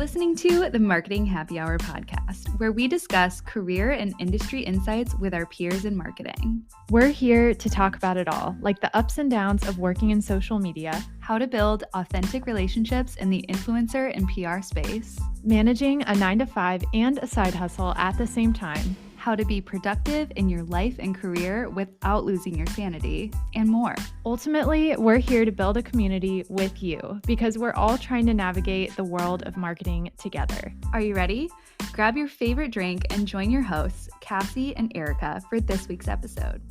listening to the Marketing Happy Hour podcast, where we discuss career and industry insights with our peers in marketing. We're here to talk about it all, like the ups and downs of working in social media, how to build authentic relationships in the influencer and PR space, managing a 9-to-5 and a side hustle at the same time, how to be productive in your life and career without losing your sanity, and more. Ultimately, we're here to build a community with you because we're all trying to navigate the world of marketing together. Are you ready? Grab your favorite drink and join your hosts, Cassie and Erica, for this week's episode.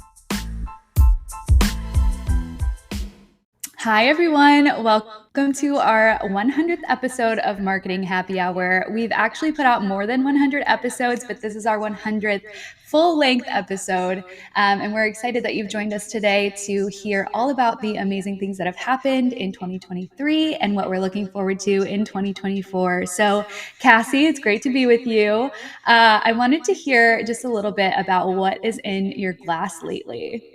Hi, everyone. Welcome to our 100th episode of Marketing Happy Hour. We've actually put out more than 100 episodes, but this is our 100th full-length episode. And we're excited that you've joined us today to hear all about the amazing things that have happened in 2023 and what we're looking forward to in 2024. So, Cassie, it's great to be with you. I wanted to hear just a little bit about what is in your glass lately.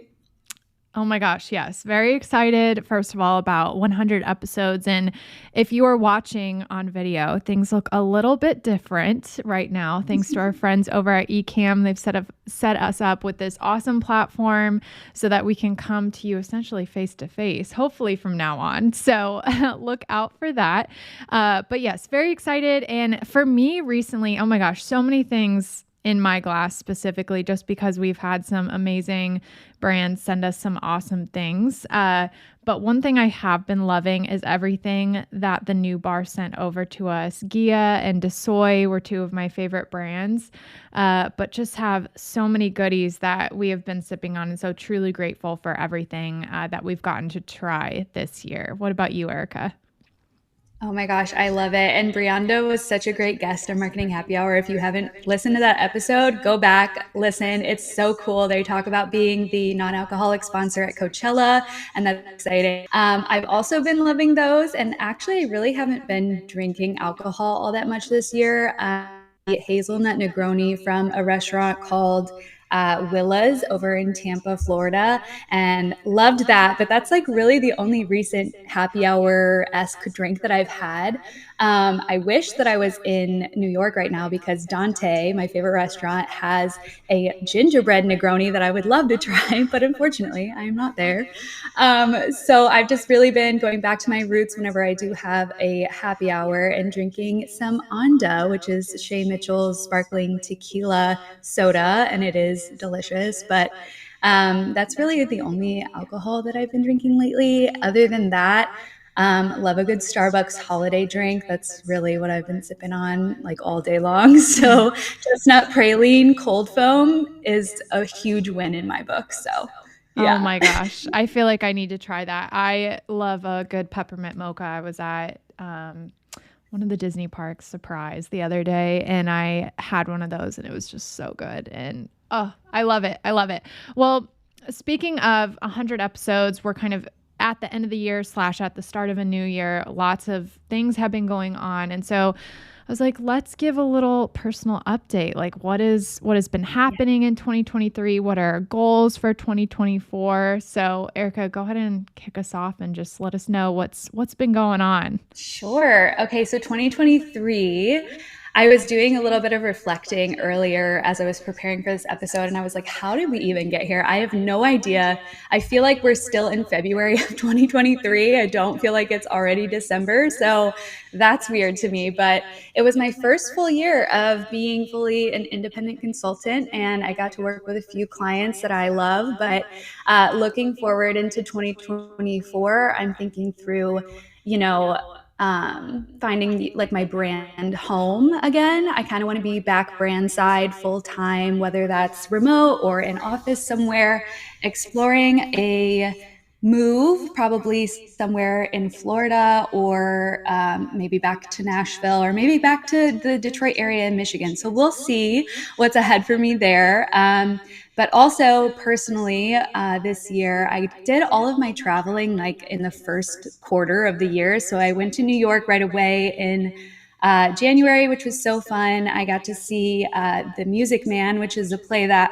Oh my gosh, yes. Very excited, first of all, about 100 episodes. And if you are watching on video, things look a little bit different right now. Thanks to our friends over at Ecamm. They've set us up with this awesome platform so that we can come to you essentially face to face, hopefully from now on. So look out for that. But yes, very excited. And for me recently, oh my gosh, so many things in my glass specifically, just because we've had some amazing brands send us some awesome things. But one thing I have been loving is everything that the new bar sent over to us. Gia and DeSoy were two of my favorite brands, but just have so many goodies that we have been sipping on. And so truly grateful for everything that we've gotten to try this year. What about you, Erica? Oh my gosh, I love it. And Brianda was such a great guest on Marketing Happy Hour. If you haven't listened to that episode, go back, listen. It's so cool. They talk about being the non-alcoholic sponsor at Coachella, and that's exciting. I've also been loving those, and actually I really haven't been drinking alcohol all that much this year. Hazelnut Negroni from a restaurant called Willa's over in Tampa, Florida, and loved that. But that's like really the only recent happy hour-esque drink that I've had. I wish that I was in New York right now because Dante, my favorite restaurant, has a gingerbread Negroni that I would love to try, but unfortunately I am not there. So I've just really been going back to my roots whenever I do have a happy hour and drinking some Onda, which is Shay Mitchell's sparkling tequila soda, and it is delicious. But that's really the only alcohol that I've been drinking lately. Other than that, love a good Starbucks holiday drink. That's really what I've been sipping on like all day long. So chestnut praline cold foam is a huge win in my book. So yeah. Oh my gosh. I feel like I need to try that. I love a good peppermint mocha. I was at one of the Disney parks, Surprise, the other day, and I had one of those and it was just so good. And oh, I love it. I love it. Well, speaking of 100 episodes, we're kind of at the end of the year / at the start of a new year. Lots of things have been going on. And so I was like, let's give a little personal update. Like what has been happening in 2023? What are our goals for 2024? So Erica, go ahead and kick us off and just let us know what's been going on. Sure. Okay. So 2023, I was doing a little bit of reflecting earlier as I was preparing for this episode, and I was like, how did we even get here? I have no idea. I feel like we're still in February of 2023. I don't feel like it's already December. So that's weird to me, but it was my first full year of being fully an independent consultant, and I got to work with a few clients that I love. But looking forward into 2024, I'm thinking through, finding like my brand home again. I kind of want to be back brand side full time, whether that's remote or in office somewhere, exploring a move, probably somewhere in Florida or maybe back to Nashville or maybe back to the Detroit area in Michigan. So we'll see what's ahead for me there. But also personally, this year, I did all of my traveling like in the first quarter of the year. So I went to New York right away in January, which was so fun. I got to see The Music Man, which is a play that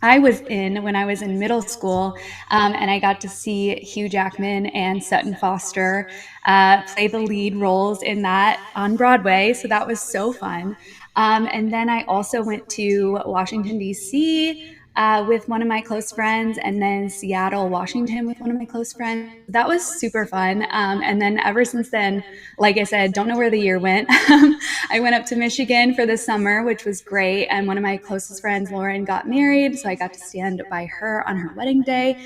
I was in when I was in middle school, and I got to see Hugh Jackman and Sutton Foster play the lead roles in that on Broadway. So that was so fun. And then I also went to Washington, D.C. With one of my close friends, and then Seattle, Washington with one of my close friends. That was super fun. And then ever since then, like I said, don't know where the year went. I went up to Michigan for the summer, which was great. And one of my closest friends, Lauren, got married. So I got to stand by her on her wedding day.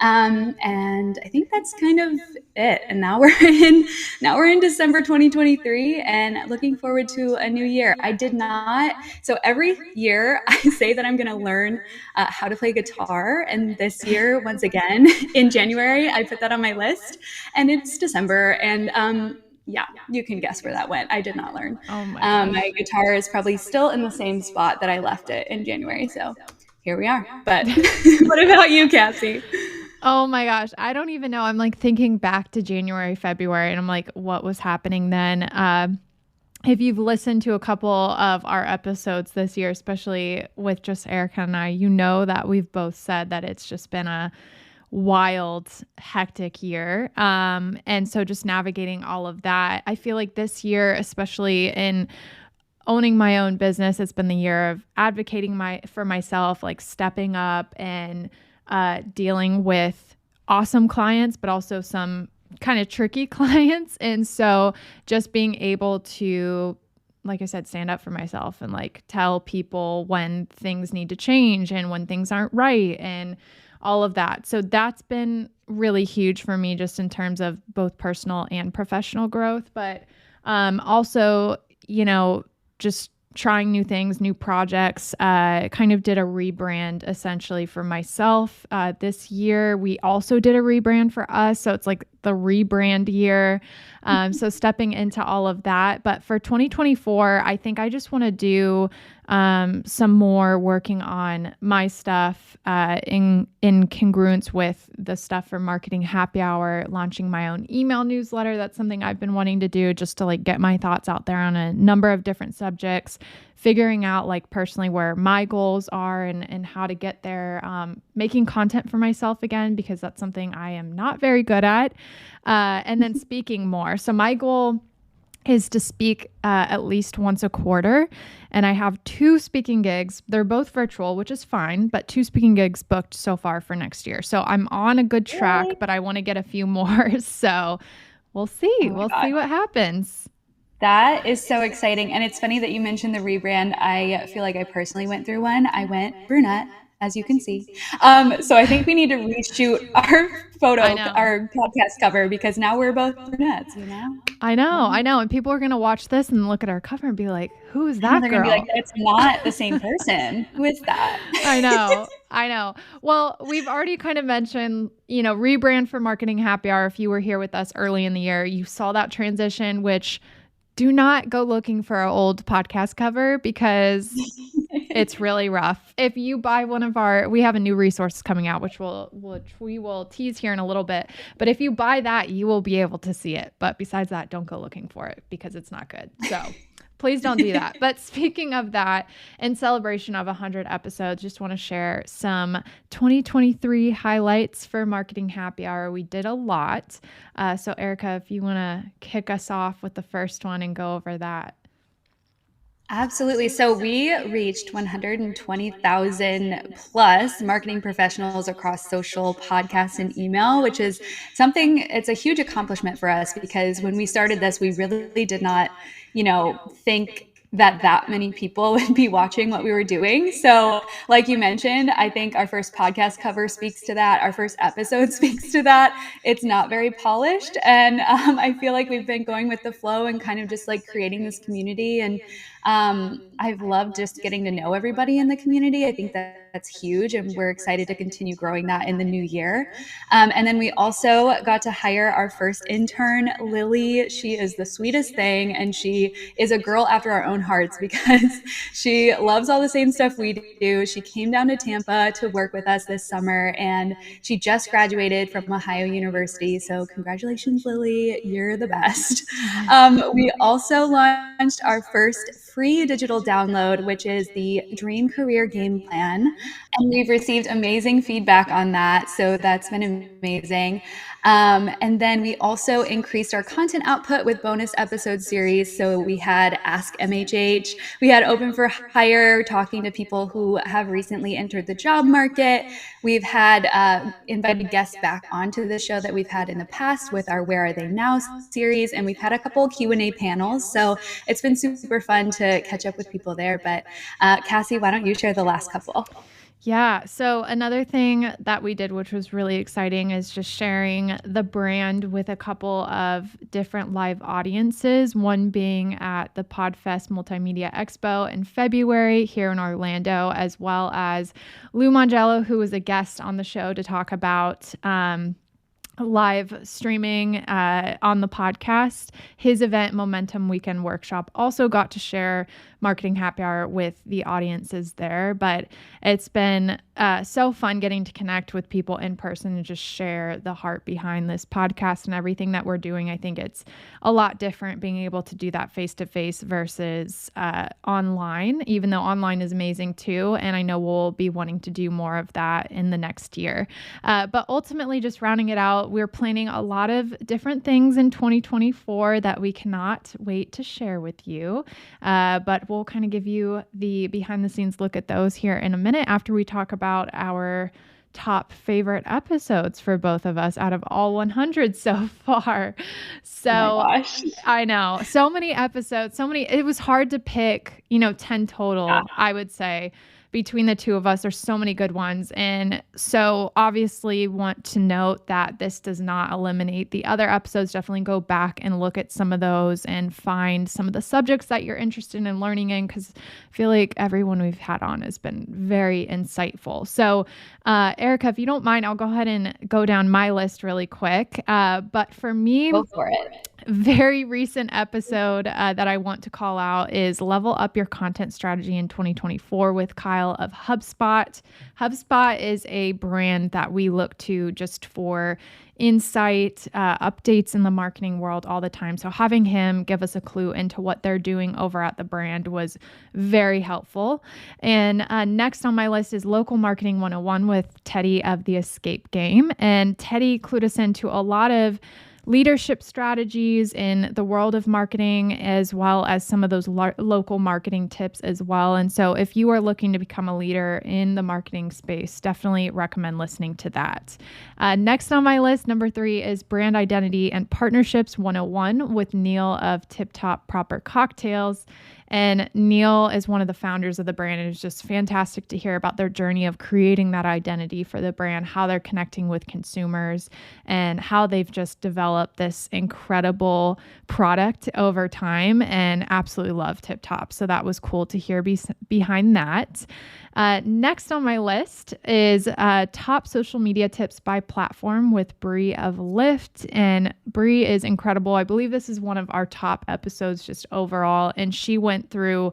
And I think that's kind of it. And now we're in December 2023 and looking forward to a new year. I did not. So every year I say that I'm going to learn how to play guitar. And this year, once again, in January, I put that on my list and it's December. And, yeah, you can guess where that went. I did not learn. Oh my gosh. My guitar is probably still in the same spot that I left it in January. So here we are. But what about you, Cassie? Oh my gosh. I don't even know. I'm like thinking back to January, February, and I'm like, what was happening then? If you've listened to a couple of our episodes this year, especially with just Erica and I, you know that we've both said that it's just been a wild, hectic year. And so just navigating all of that, I feel like this year, especially in owning my own business, it's been the year of advocating for myself, like stepping up and dealing with awesome clients, but also some kind of tricky clients. And so just being able to, like I said, stand up for myself and like tell people when things need to change and when things aren't right and all of that. So that's been really huge for me just in terms of both personal and professional growth. But also, just trying new things, new projects, kind of did a rebrand essentially for myself. This year, we also did a rebrand for us. So it's like the rebrand year. So stepping into all of that. But for 2024, I think I just want to do some more working on my stuff in congruence with the stuff for Marketing Happy Hour, launching my own email newsletter. That's something I've been wanting to do just to like get my thoughts out there on a number of different subjects, figuring out like personally where my goals are and how to get there, making content for myself again, because that's something I am not very good at. And then speaking more. So my goal is to speak at least once a quarter. And I have 2 speaking gigs. They're both virtual, which is fine, but 2 speaking gigs booked so far for next year. So I'm on a good track, but I want to get a few more. So we'll see. We'll see what happens. That is so exciting. And it's funny that you mentioned the rebrand. I feel like I personally went through one. I went brunette, as you can see. So I think we need to reshoot our photo, our podcast cover, because now we're both brunettes, I know. And people are going to watch this and look at our cover and be like, who is that girl? They're going to be like, it's not the same person with that. I know. Well, we've already kind of mentioned, rebrand for Marketing Happy Hour. If you were here with us early in the year, you saw that transition, which do not go looking for our old podcast cover because it's really rough. If you buy one of we have a new resource coming out, which we will tease here in a little bit. But if you buy that, you will be able to see it. But besides that, don't go looking for it because it's not good. So please don't do that. But speaking of that, in celebration of 100 episodes, just want to share some 2023 highlights for Marketing Happy Hour. We did a lot. So Erica, if you want to kick us off with the first one and go over that. Absolutely. So we reached 120,000 plus marketing professionals across social, podcasts, and email, which is it's a huge accomplishment for us because when we started this, we really did not, think that many people would be watching what we were doing. So like you mentioned, I think our first podcast cover speaks to that. Our first episode speaks to that. It's not very polished. And I feel like we've been going with the flow and kind of just like creating this community. And I've loved just getting to know everybody in the community. I think that's huge. And we're excited to continue growing that in the new year. And then we also got to hire our first intern, Lily. She is the sweetest thing. And she is a girl after our own hearts because she loves all the same stuff we do. She came down to Tampa to work with us this summer and she just graduated from Ohio University. So congratulations, Lily. You're the best. We also launched our first free digital download, which is the Dream Career Game Plan. And we've received amazing feedback on that. So that's been amazing. And then we also increased our content output with bonus episode series. So we had Ask MHH, we had Open for Hire, talking to people who have recently entered the job market. We've had invited guests back onto the show that we've had in the past with our Where Are They Now series, and we've had a couple Q&A panels. So it's been super fun to catch up with people there. But Cassie, why don't you share the last couple? Yeah. So another thing that we did, which was really exciting, is just sharing the brand with a couple of different live audiences. One being at the Podfest Multimedia Expo in February here in Orlando, as well as Lou Mangello, who was a guest on the show to talk about live streaming on the podcast. His event, Momentum Weekend Workshop, also got to share Marketing Happy Hour with the audiences there. But it's been so fun getting to connect with people in person and just share the heart behind this podcast and everything that we're doing. I think it's a lot different being able to do that face-to-face versus online, even though online is amazing too. And I know we'll be wanting to do more of that in the next year. But ultimately, just rounding it out, we're planning a lot of different things in 2024 that we cannot wait to share with you. But we'll kind of give you the behind the scenes look at those here in a minute after we talk about our top favorite episodes for both of us out of all 100 so far. So oh my gosh. I know so many episodes, it was hard to pick, 10 total, Yeah. I would say. Between the two of us, there's so many good ones. And so obviously want to note that this does not eliminate the other episodes. Definitely go back and look at some of those and find some of the subjects that you're interested in learning in, because I feel like everyone we've had on has been very insightful. So Erica, if you don't mind, I'll go ahead and go down my list really quick. But for me, Go for it. very recent episode that I want to call out is Level Up Your Content Strategy in 2024 with Kyle of HubSpot. HubSpot is a brand that we look to just for insight, updates in the marketing world all the time. So having him give us a clue into what they're doing over at the brand was very helpful. And next on my list is Local Marketing 101 with Teddy of the Escape Game. And Teddy clued us into a lot of leadership strategies in the world of marketing, as well as some of those local marketing tips as well. And so if you are looking to become a leader in the marketing space, definitely recommend listening to that. Next on my list, number 3 is Brand Identity and Partnerships 101 with Neil of Tip Top Proper Cocktails. And Neil is one of the founders of the brand. And it's just fantastic to hear about their journey of creating that identity for the brand, how they're connecting with consumers, and how they've just developed this incredible product over time, and absolutely love Tip Top. So that was cool to hear behind that. Next on my list is top social media tips by platform with Bree of Lyft. And Bree is incredible. I believe this is one of our top episodes just overall. And she went through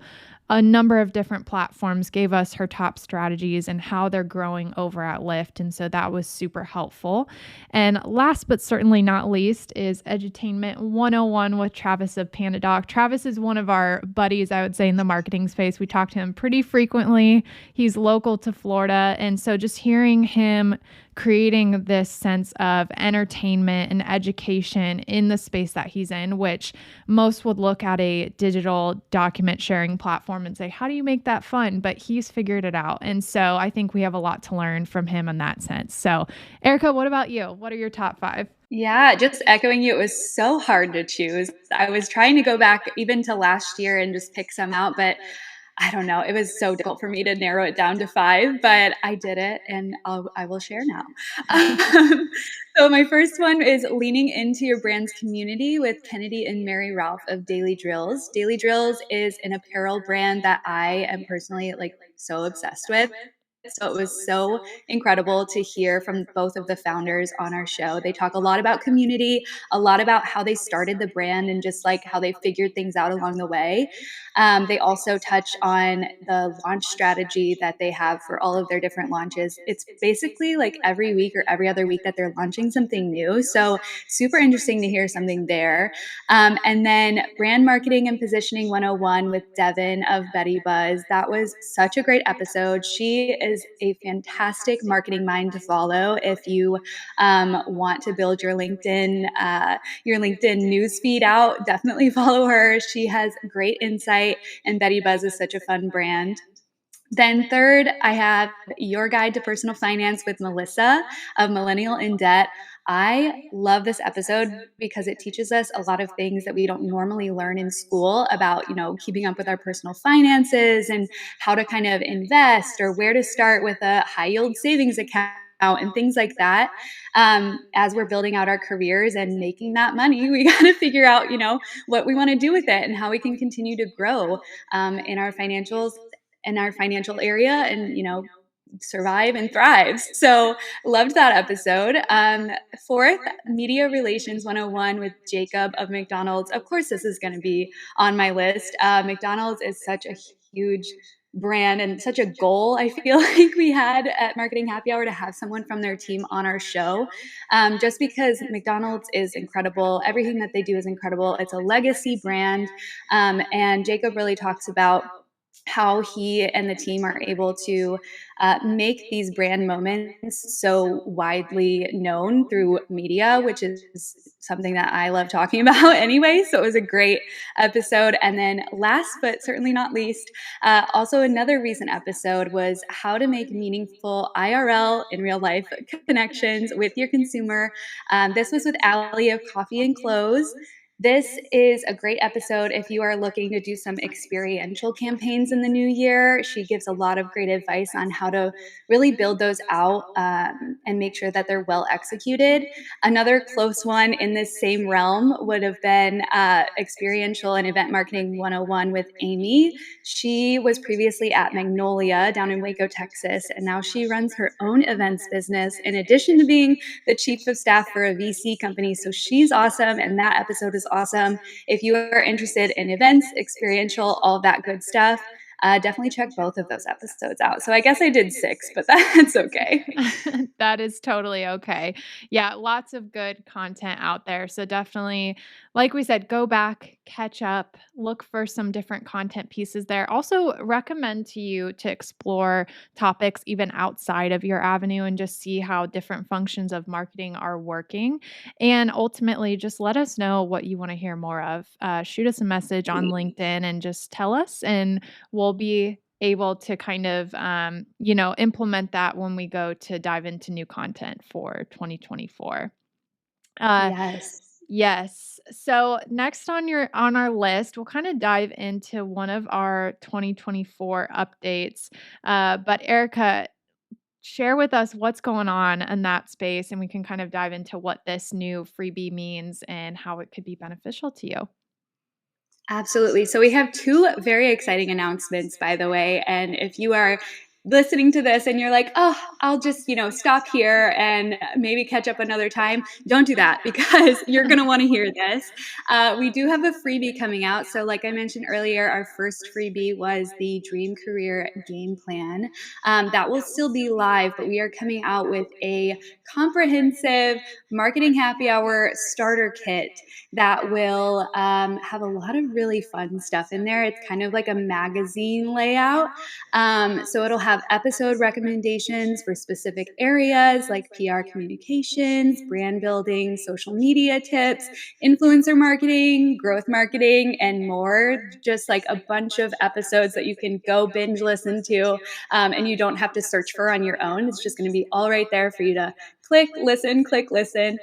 a number of different platforms, gave us her top strategies and how they're growing over at Lyft. And so that was super helpful. And last but certainly not least is Edutainment 101 with Travis of PandaDoc. Travis is one of our buddies, I would say, in the marketing space. We talk to him pretty frequently. He's local to Florida. And so just hearing him creating this sense of entertainment and education in the space that he's in, which most would look at a digital document sharing platform and say, how do you make that fun? But he's figured it out. And so I think we have a lot to learn from him in that sense. So Erica, what about you? What are your top 5? Yeah, just echoing you, it was so hard to choose. I was trying to go back even to last year and just pick some out, but I don't know. It was so difficult for me to narrow it down to 5, but I did it, and I will share now. So my first one is leaning into your brand's community with Kennedy and Mary Ralph of Daily Drills. Daily Drills is an apparel brand that I am personally so obsessed with. So it was so incredible to hear from both of the founders on our show. They talk a lot about community, a lot about how they started the brand and just like how they figured things out along the way. They also touch on the launch strategy that they have for all of their different launches. It's basically like every week or every other week that they're launching something new. So super interesting to hear something there. And then brand marketing and positioning 101 with Devin of Betty Buzz. That was such a great episode. She is a fantastic marketing mind to follow if you want to build your LinkedIn newsfeed out. Definitely follow her. She has great insight, and Betty Buzz is such a fun brand. Then third, I have Your Guide to Personal Finance with Melissa of Millennial in Debt. I love this episode because it teaches us a lot of things that we don't normally learn in school about, keeping up with our personal finances and how to kind of invest or where to start with a high yield savings account and things like that. As we're building out our careers and making that money, we got to figure out, what we want to do with it and how we can continue to grow in our financial area and survive and thrive. So loved that episode. Fourth, media relations 101 with Jacob of McDonald's. Of course, this is going to be on my list. McDonald's is such a huge brand and such a goal I feel like we had at Marketing Happy Hour to have someone from their team on our show, just because McDonald's is incredible. Everything that they do is incredible. It's a legacy brand, and Jacob really talks about how he and the team are able to make these brand moments so widely known through media, which is something that I love talking about anyway. So it was a great episode. And then last but certainly not least, also another recent episode was how to make meaningful IRL in real life connections with your consumer. This was with Allie of Coffee and Clothes. This is a great episode if you are looking to do some experiential campaigns in the new year. She gives a lot of great advice on how to really build those out and make sure that they're well executed. Another close one in this same realm would have been Experiential and Event Marketing 101 with Amy. She was previously at Magnolia down in Waco, Texas, and now she runs her own events business in addition to being the chief of staff for a VC company. So she's awesome, and that episode is awesome. If you are interested in events, experiential, all that good stuff, definitely check both of those episodes out. So I guess I did 6, but that's okay. That is totally okay. Yeah, lots of good content out there. So definitely, like we said, go back, catch up, look for some different content pieces there. Also, recommend to you to explore topics even outside of your avenue and just see how different functions of marketing are working. And ultimately, just let us know what you want to hear more of. Shoot us a message on LinkedIn and just tell us, and we'll be able to kind of implement that when we go to dive into new content for 2024. Yes. Yes. So next on our list, we'll kind of dive into one of our 2024 updates. But Erica, share with us what's going on in that space, and we can kind of dive into what this new freebie means and how it could be beneficial to you. Absolutely. So we have 2 very exciting announcements, by the way. And if you are listening to this and you're like, oh, I'll just, stop here and maybe catch up another time, don't do that because you're going to want to hear this. We do have a freebie coming out. So like I mentioned earlier, our first freebie was the Dream Career Game Plan. That will still be live, but we are coming out with a comprehensive marketing happy hour starter kit that will have a lot of really fun stuff in there. It's kind of like a magazine layout. So it'll have episode recommendations for specific areas like PR communications, brand building, social media tips, influencer marketing, growth marketing, and more. Just like a bunch of episodes that you can go binge listen to, and you don't have to search for on your own. It's just going to be all right there for you to click, listen, click, listen.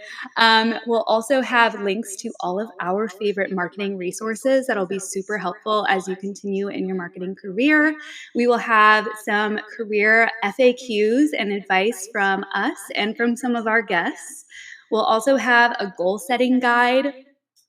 We'll also have links to all of our favorite marketing resources that'll be super helpful as you continue in your marketing career. We will have some career FAQs and advice from us and from some of our guests. We'll also have a goal setting guide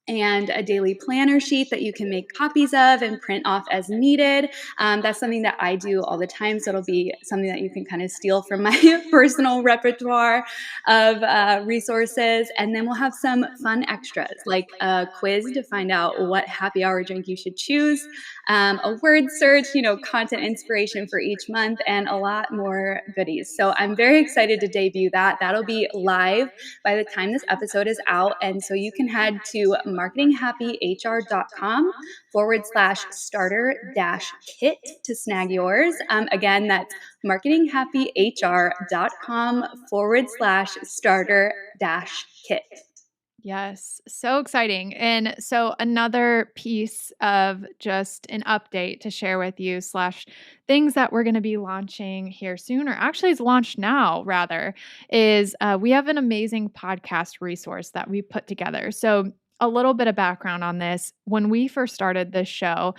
and a daily planner sheet that you can make copies of and print off as needed. That's something that I do all the time. So it'll be something that you can kind of steal from my personal repertoire of resources. And then we'll have some fun extras like a quiz to find out what happy hour drink you should choose, a word search, content inspiration for each month, and a lot more goodies. So I'm very excited to debut that. That'll be live by the time this episode is out. And so you can head to marketinghappyhr.com/starter-kit to snag yours. Again, that's marketinghappyhr.com/starter-kit. Yes, so exciting. And so another piece of just an update to share with you slash things that we're going to be launching here soon, or actually is launched now rather, is we have an amazing podcast resource that we put together. So a little bit of background on this. When we first started this show,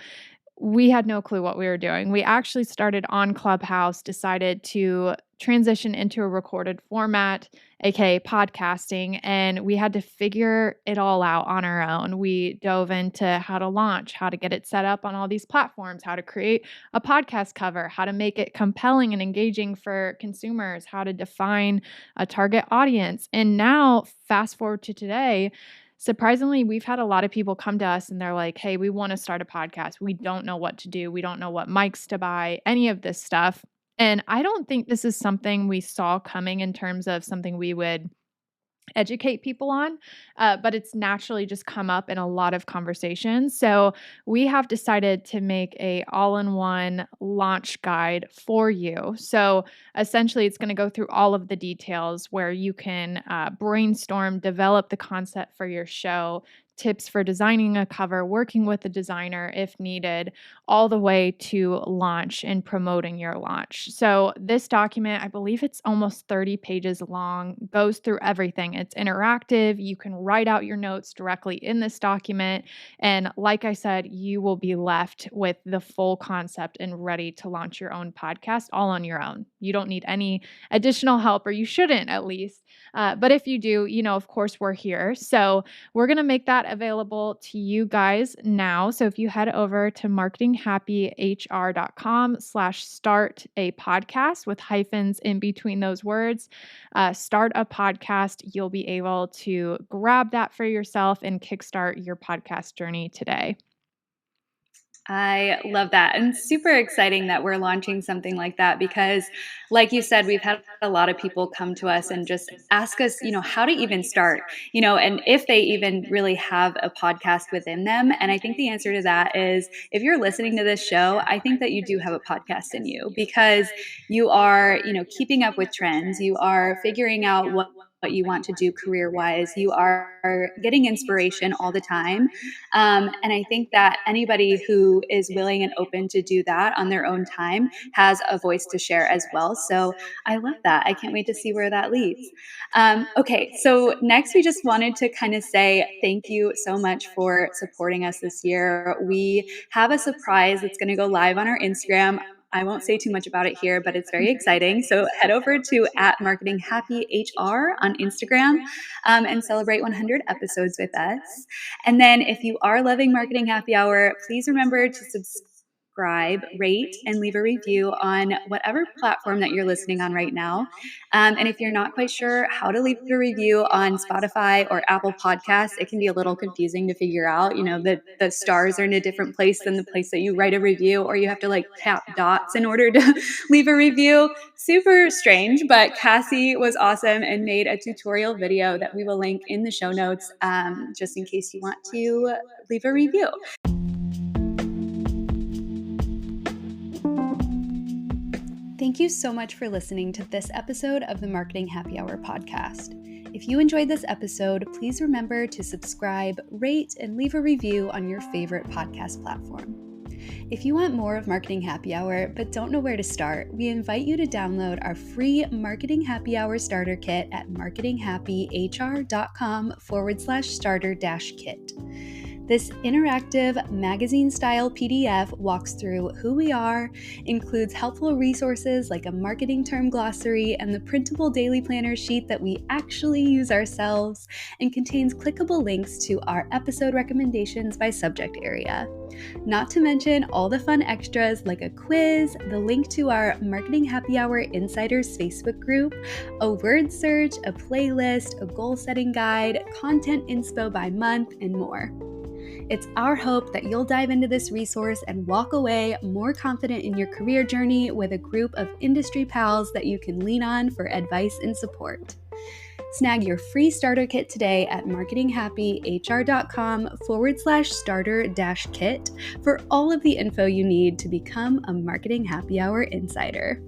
we had no clue what we were doing. We actually started on Clubhouse, decided to transition into a recorded format, aka podcasting, and we had to figure it all out on our own. We dove into how to launch, how to get it set up on all these platforms, how to create a podcast cover, how to make it compelling and engaging for consumers, how to define a target audience. And now, fast forward to today, surprisingly, we've had a lot of people come to us and they're like, hey, we want to start a podcast. We don't know what to do. We don't know what mics to buy, any of this stuff. And I don't think this is something we saw coming in terms of something we would educate people on, but it's naturally just come up in a lot of conversations. So we have decided to make a all-in-one launch guide for you. So essentially, it's going to go through all of the details where you can brainstorm, develop the concept for your show, tips for designing a cover, working with a designer if needed, all the way to launch and promoting your launch. So this document, I believe it's almost 30 pages long, goes through everything. It's interactive. You can write out your notes directly in this document. And like I said, you will be left with the full concept and ready to launch your own podcast all on your own. You don't need any additional help, or you shouldn't at least. But if you do, of course, we're here. So we're going to make that available to you guys now. So if you head over to marketinghappyhr.com/start a podcast with hyphens in between those words, start a podcast, you'll be able to grab that for yourself and kickstart your podcast journey today. I love that. And super exciting that we're launching something like that because, like you said, we've had a lot of people come to us and just ask us, how to even start, and if they even really have a podcast within them. And I think the answer to that is if you're listening to this show, I think that you do have a podcast in you because you are, keeping up with trends. You are figuring out what you want to do career-wise. You are getting inspiration all the time. And I think that anybody who is willing and open to do that on their own time has a voice to share as well. So I love that. I can't wait to see where that leads. Okay, so next we just wanted to kind of say thank you so much for supporting us this year. We have a surprise that's going to go live on our Instagram. I won't say too much about it here, but it's very exciting. So head over to @marketinghappyhr on Instagram and celebrate 100 episodes with us. And then if you are loving Marketing Happy Hour, please remember to subscribe, rate, and leave a review on whatever platform that you're listening on right now. And if you're not quite sure how to leave a review on Spotify or Apple Podcasts, it can be a little confusing to figure out. The stars are in a different place than the place that you write a review, or you have to tap dots in order to leave a review. Super strange, but Cassie was awesome and made a tutorial video that we will link in the show notes just in case you want to leave a review. Thank you so much for listening to this episode of the Marketing Happy Hour podcast. If you enjoyed this episode, please remember to subscribe, rate, and leave a review on your favorite podcast platform. If you want more of Marketing Happy Hour but don't know where to start, we invite you to download our free Marketing Happy Hour starter kit at marketinghappyhr.com/starter-kit. This interactive magazine-style PDF walks through who we are, includes helpful resources like a marketing term glossary and the printable daily planner sheet that we actually use ourselves, and contains clickable links to our episode recommendations by subject area. Not to mention all the fun extras like a quiz, the link to our Marketing Happy Hour Insiders Facebook group, a word search, a playlist, a goal-setting guide, content inspo by month, and more. It's our hope that you'll dive into this resource and walk away more confident in your career journey with a group of industry pals that you can lean on for advice and support. Snag your free starter kit today at marketinghappyhr.com/starter-kit for all of the info you need to become a Marketing Happy Hour insider.